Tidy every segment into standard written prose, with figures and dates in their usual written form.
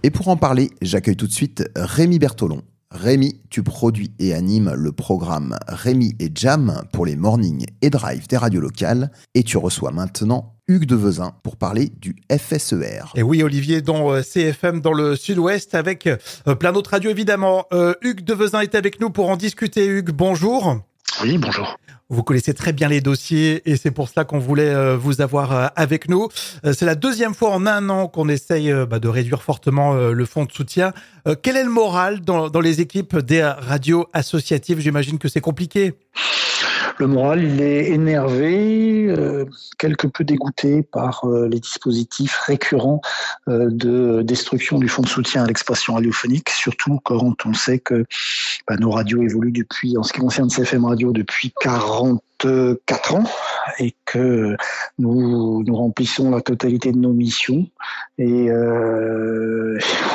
Et pour en parler, j'accueille tout de suite Rémi Bertolon. Rémi, tu produis et animes le programme Rémi et Jam pour les mornings et drive des radios locales. Et tu reçois maintenant Hugues Devezin pour parler du FSER. Et oui, Olivier, dans CFM dans le Sud-Ouest, avec plein d'autres radios évidemment. Hugues Devezin est avec nous pour en discuter. Hugues, bonjour. Oui, bonjour. Vous connaissez très bien les dossiers et c'est pour cela qu'on voulait vous avoir avec nous. C'est la deuxième fois en un an qu'on essaye de réduire fortement le fonds de soutien. Quel est le moral dans les équipes des radios associatives ? J'imagine que c'est compliqué. Le moral, il est énervé, quelque peu dégoûté par les dispositifs récurrents de destruction du fonds de soutien à l'expression radiophonique, surtout quand on sait que nos radios évoluent depuis, en ce qui concerne CFM Radio, depuis 44 ans et que nous remplissons la totalité de nos missions. Et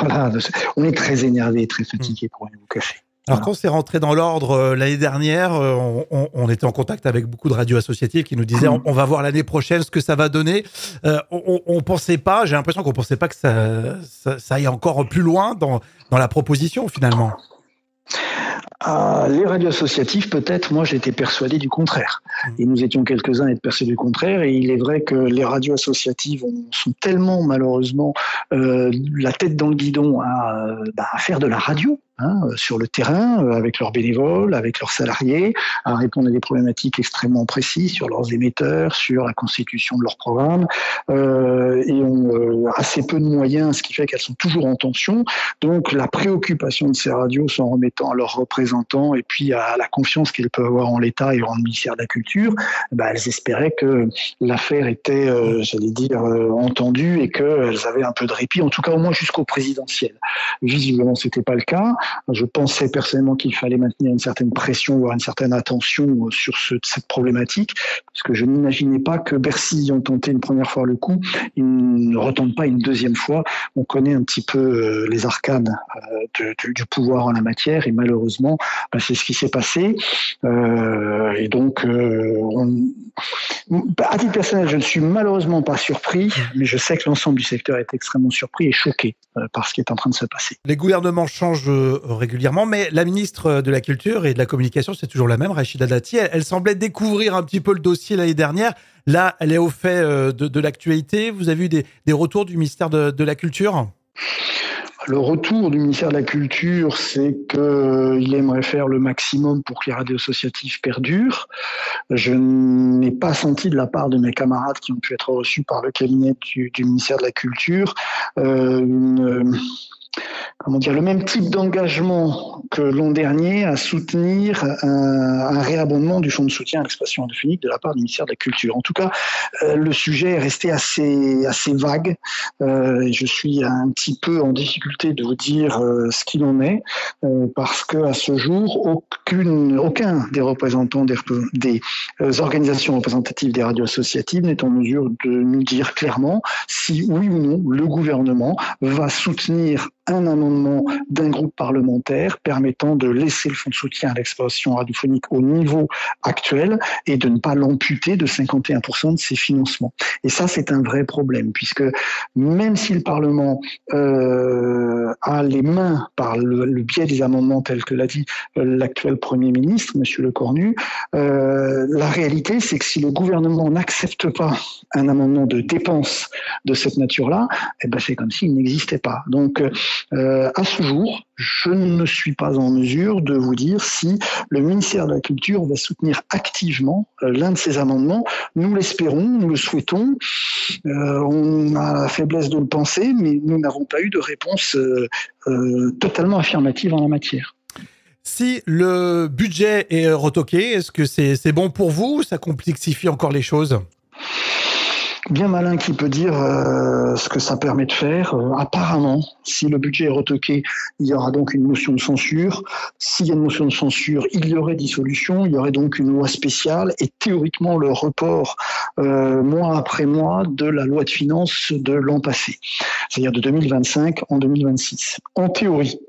voilà, on est très énervé et très fatigué pour rien vous cacher. Alors quand c'est rentré dans l'ordre l'année dernière, on était en contact avec beaucoup de radios associatives qui nous disaient on va voir l'année prochaine ce que ça va donner. On pensait pas, j'ai l'impression qu'on pensait pas que ça aille encore plus loin dans la proposition finalement. Les radios associatives, peut-être, moi j'étais persuadé du contraire. Et nous étions quelques-uns à être persuadés du contraire. Et il est vrai que les radios associatives sont tellement malheureusement la tête dans le guidon à faire de la radio. Sur le terrain, avec leurs bénévoles, avec leurs salariés, à répondre à des problématiques extrêmement précises sur leurs émetteurs, sur la constitution de leurs programmes, et ont assez peu de moyens, ce qui fait qu'elles sont toujours en tension. Donc la préoccupation de ces radios, s'en remettant à leurs représentants et puis à la confiance qu'ils peuvent avoir en l'État et en le ministère de la Culture, elles espéraient que l'affaire était, entendue et qu'elles avaient un peu de répit, en tout cas au moins jusqu'au présidentiel. Visiblement, c'était pas le cas. Je pensais personnellement qu'il fallait maintenir une certaine pression, voire une certaine attention sur cette problématique, parce que je n'imaginais pas que Bercy, ayant tenté une première fois le coup, il ne retente pas une deuxième fois. On connaît un petit peu les arcanes du pouvoir en la matière, et malheureusement, c'est ce qui s'est passé. Et donc, à titre personnel, je ne suis malheureusement pas surpris, mais je sais que l'ensemble du secteur est extrêmement surpris et choqué par ce qui est en train de se passer. Les gouvernements changent régulièrement, mais la ministre de la Culture et de la Communication, c'est toujours la même, Rachida Dati. Elle semblait découvrir un petit peu le dossier l'année dernière. Là, elle est au fait de l'actualité. Vous avez eu des retours du ministère de la Culture ? Le retour du ministère de la Culture, c'est qu'il aimerait faire le maximum pour que les radios associatives perdurent. Je n'ai pas senti de la part de mes camarades qui ont pu être reçus par le cabinet du ministère de la Culture le même type d'engagement que l'an dernier à soutenir un réabondement du fonds de soutien à l'expression radiophonique de la part du ministère de la Culture. En tout cas, le sujet est resté assez vague. Je suis un petit peu en difficulté de vous dire ce qu'il en est, parce que à ce jour, aucun des représentants des organisations représentatives des radios associatives n'est en mesure de nous dire clairement si oui ou non le gouvernement va soutenir un amendement d'un groupe parlementaire permettant de laisser le fonds de soutien à l'expression radiophonique au niveau actuel et de ne pas l'amputer de 51% de ses financements. Et ça, c'est un vrai problème, puisque même si le Parlement a les mains par le biais des amendements tels que l'a dit l'actuel Premier ministre, M. Lecornu, la réalité, c'est que si le gouvernement n'accepte pas un amendement de dépenses de cette nature-là, c'est comme s'il n'existait pas. Donc, à ce jour, je ne suis pas en mesure de vous dire si le ministère de la Culture va soutenir activement l'un de ces amendements. Nous l'espérons, nous le souhaitons. On a la faiblesse de le penser, mais nous n'avons pas eu de réponse totalement affirmative en la matière. Si le budget est retoqué, est-ce que c'est bon pour vous ou ça complexifie encore les choses ? Bien malin qui peut dire ce que ça permet de faire. Apparemment, si le budget est retoqué, il y aura donc une motion de censure. S'il y a une motion de censure, il y aurait dissolution, il y aurait donc une loi spéciale et théoriquement le report mois après mois de la loi de finances de l'an passé, c'est-à-dire de 2025 en 2026. En théorie,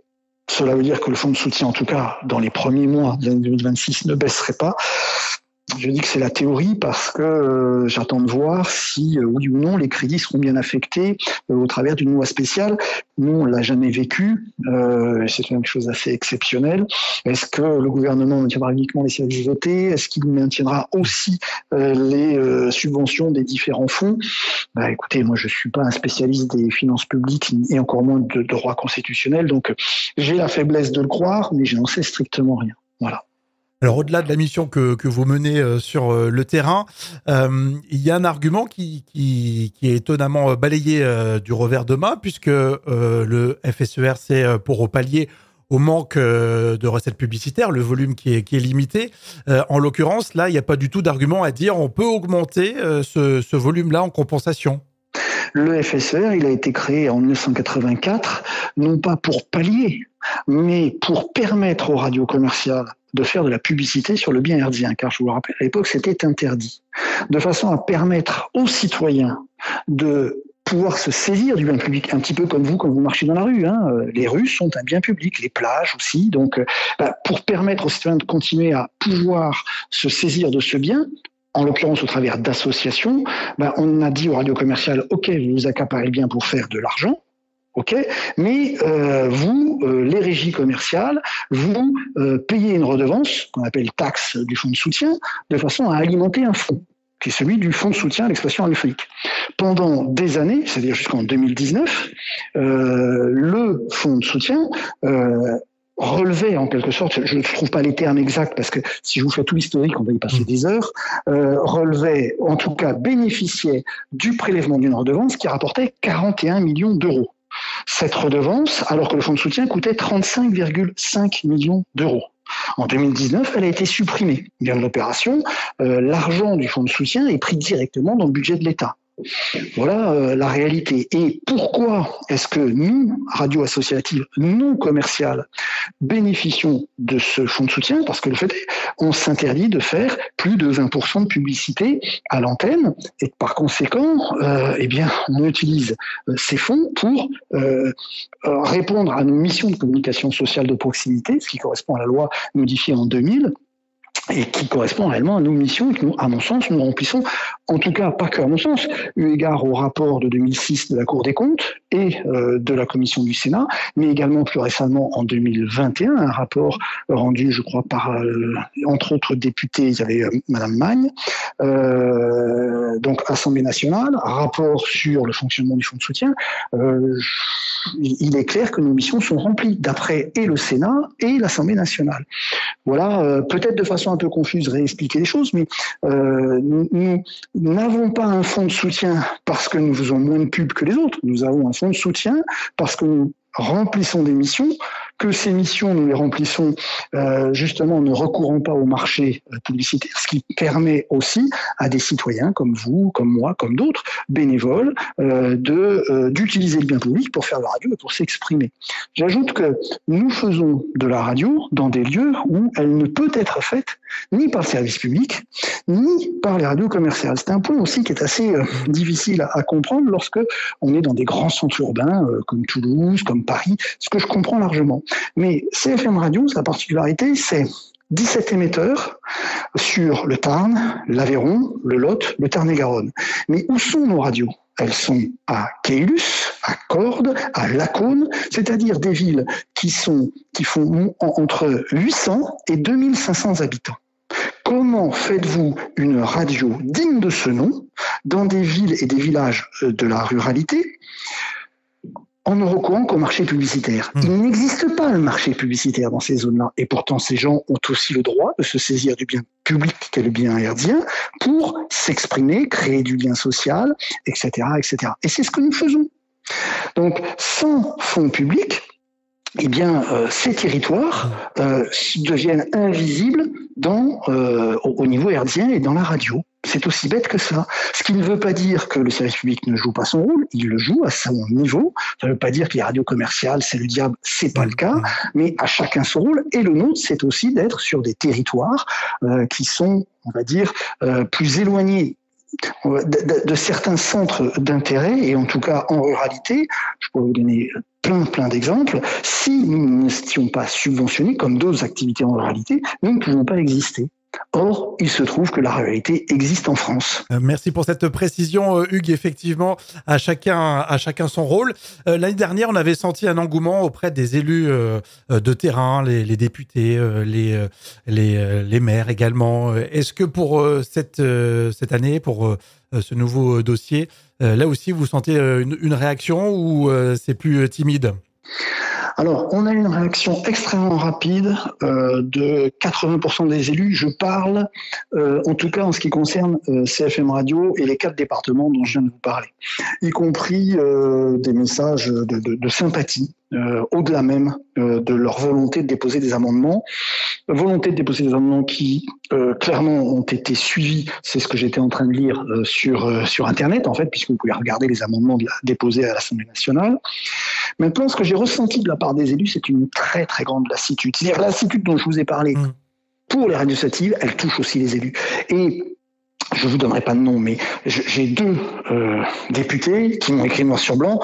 cela veut dire que le fonds de soutien, en tout cas dans les premiers mois de l'année 2026, ne baisserait pas. Je dis que c'est la théorie parce que j'attends de voir si, oui ou non, les crédits seront bien affectés au travers d'une loi spéciale. Nous, on l'a jamais vécu. C'est une chose assez exceptionnelle. Est-ce que le gouvernement maintiendra uniquement les services votés? Est-ce qu'il maintiendra aussi les subventions des différents fonds? Écoutez, moi, je suis pas un spécialiste des finances publiques et encore moins de droit constitutionnel. Donc, j'ai la faiblesse de le croire, mais je n'en sais strictement rien. Voilà. Alors, au-delà de la mission que vous menez sur le terrain, il y a un argument qui est étonnamment balayé du revers de main, puisque le FSER, c'est pour pallier au manque de recettes publicitaires, le volume qui est limité. En l'occurrence, là, il n'y a pas du tout d'argument à dire on peut augmenter ce volume-là en compensation. Le FSER, il a été créé en 1984, non pas pour pallier, mais pour permettre aux radios commerciales de faire de la publicité sur le bien hertzien, car je vous le rappelle, à l'époque, c'était interdit, de façon à permettre aux citoyens de pouvoir se saisir du bien public, un petit peu comme vous quand vous marchez dans la rue. Les rues sont un bien public, les plages aussi. Donc, pour permettre aux citoyens de continuer à pouvoir se saisir de ce bien, en l'occurrence au travers d'associations, on a dit aux radios commerciales, OK, vous vous accaparez le bien pour faire de l'argent, OK, mais vous, les régies commerciales, vous payez une redevance, qu'on appelle taxe du fonds de soutien, de façon à alimenter un fonds, qui est celui du fonds de soutien à l'expression radiophonique. Pendant des années, c'est-à-dire jusqu'en 2019, le fonds de soutien relevait en quelque sorte, je ne trouve pas les termes exacts parce que si je vous fais tout l'historique, on va y passer des heures, relevait, en tout cas bénéficiait du prélèvement d'une redevance qui rapportait 41 millions d'euros. Cette redevance, alors que le fonds de soutien coûtait 35,5 millions d'euros. En 2019, elle a été supprimée. Bien de l'opération, l'argent du fonds de soutien est pris directement dans le budget de l'État. Voilà la réalité. Et pourquoi est-ce que nous, radios associatives non commerciales, bénéficions de ce fonds de soutien? Parce que le fait est, on s'interdit de faire plus de 20% de publicité à l'antenne et par conséquent, on utilise ces fonds pour répondre à nos missions de communication sociale de proximité, ce qui correspond à la loi modifiée en 2000. Et qui correspond réellement à nos missions que nous, à mon sens, nous remplissons, en tout cas pas que à mon sens, eu égard au rapport de 2006 de la Cour des comptes et de la Commission du Sénat, mais également plus récemment en 2021, un rapport rendu, je crois, par, entre autres députés, il y avait Madame Magne, donc Assemblée nationale, rapport sur le fonctionnement du fonds de soutien. Il est clair que nos missions sont remplies d'après et le Sénat et l'Assemblée nationale. Voilà, peut-être de façon un peu confuse réexpliquer les choses, mais nous n'avons pas un fonds de soutien parce que nous faisons moins de pubs que les autres. Nous avons un fonds de soutien parce que nous remplissons des missions, que ces missions, nous les remplissons justement en ne recourant pas au marché publicitaire, ce qui permet aussi à des citoyens comme vous, comme moi, comme d'autres, bénévoles, d'utiliser le bien public pour faire de la radio et pour s'exprimer. J'ajoute que nous faisons de la radio dans des lieux où elle ne peut être faite ni par le service public, ni par les radios commerciales. C'est un point aussi qui est assez difficile à comprendre lorsque on est dans des grands centres urbains comme Toulouse, comme Paris, ce que je comprends largement. Mais CFM Radio, la particularité, c'est 17 émetteurs sur le Tarn, l'Aveyron, le Lot, le Tarn-et-Garonne. Mais où sont nos radios? Elles sont à Caylus, à Cordes, à Lacaune, c'est-à-dire des villes qui font entre 800 et 2500 habitants. Comment faites-vous une radio digne de ce nom dans des villes et des villages de la ruralité en ne recourant qu'au marché publicitaire? Il n'existe pas le marché publicitaire dans ces zones-là. Et pourtant, ces gens ont aussi le droit de se saisir du bien public qu'est le bien hertzien pour s'exprimer, créer du lien social, etc., etc. Et c'est ce que nous faisons. Donc, sans fonds publics, ces territoires deviennent invisibles au niveau hertzien et dans la radio. C'est aussi bête que ça. Ce qui ne veut pas dire que le service public ne joue pas son rôle, il le joue à son niveau. Ça ne veut pas dire que les radios commerciales, c'est le diable, c'est pas le cas, mais à chacun son rôle. Et le nôtre, c'est aussi d'être sur des territoires qui sont, on va dire, plus éloignés de certains centres d'intérêt, et en tout cas en ruralité. Je pourrais vous donner plein d'exemples. Si nous n'étions pas subventionnés, comme d'autres activités en ruralité, nous ne pouvons pas exister. Or, il se trouve que la réalité existe en France. Merci pour cette précision, Hugues. Effectivement, à chacun son rôle. L'année dernière, on avait senti un engouement auprès des élus de terrain, les députés, les maires également. Est-ce que pour cette année, pour ce nouveau dossier, là aussi, vous sentez une réaction ou c'est plus timide ? Alors, on a une réaction extrêmement rapide de 80% des élus. Je parle, en tout cas en ce qui concerne CFM Radio et les 4 départements dont je viens de vous parler, y compris des messages de sympathie, au-delà même de leur volonté de déposer des amendements. Volonté de déposer des amendements qui, clairement, ont été suivis. C'est ce que j'étais en train de lire sur Internet, en fait, puisque vous pouvez regarder les amendements déposés à l'Assemblée nationale. Maintenant, ce que j'ai ressenti de la part des élus, c'est une très, très grande lassitude. C'est-à-dire la lassitude dont je vous ai parlé pour les radios associatives, elle touche aussi les élus. Et je ne vous donnerai pas de nom, mais j'ai 2 députés qui m'ont écrit noir sur blanc.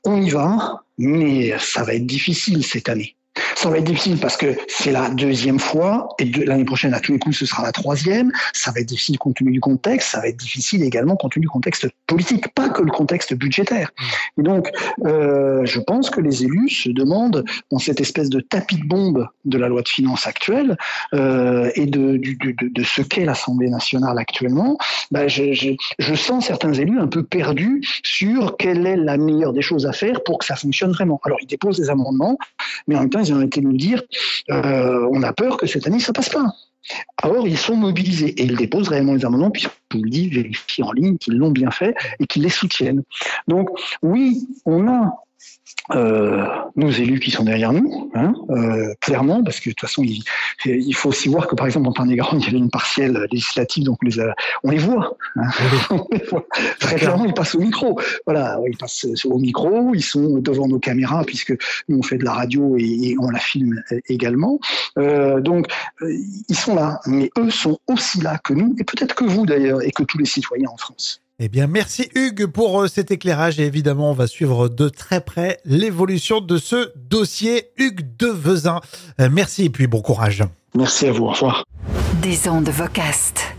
On y va, mais ça va être difficile cette année. Ça va être difficile parce que c'est la 2e fois et l'année prochaine, à tous les coups, ce sera la 3e. Ça va être difficile compte tenu du contexte. Ça va être difficile également compte tenu du contexte politique, pas que le contexte budgétaire. Et donc, je pense que les élus se demandent, dans cette espèce de tapis de bombe de la loi de finances actuelle et de ce qu'est l'Assemblée nationale actuellement, je sens certains élus un peu perdus sur quelle est la meilleure des choses à faire pour que ça fonctionne vraiment. Alors, ils déposent des amendements, mais en même temps, ils ont été nous dire on a peur que cette année, ça passe pas. Alors, ils sont mobilisés et ils déposent réellement les amendements, puis je vous le dis, vérifiez en ligne qu'ils l'ont bien fait et qu'ils les soutiennent. Donc, oui, on a nos élus qui sont derrière nous, clairement, parce que de toute façon, il faut aussi voir que, par exemple, en Tarn-et-Garonne, il y avait une partielle législative, donc on les voit. On les voit. Très clairement, ils passent au micro. Voilà, ils passent au micro, ils sont devant nos caméras, puisque nous, on fait de la radio et on la filme également. Donc, ils sont là, mais eux sont aussi là que nous, et peut-être que vous, d'ailleurs, et que tous les citoyens en France. Eh bien, merci Hugues pour cet éclairage et évidemment, on va suivre de très près l'évolution de ce dossier. Hugues Devezin, merci et puis bon courage. Merci à vous, au revoir. Des ondes Vocast.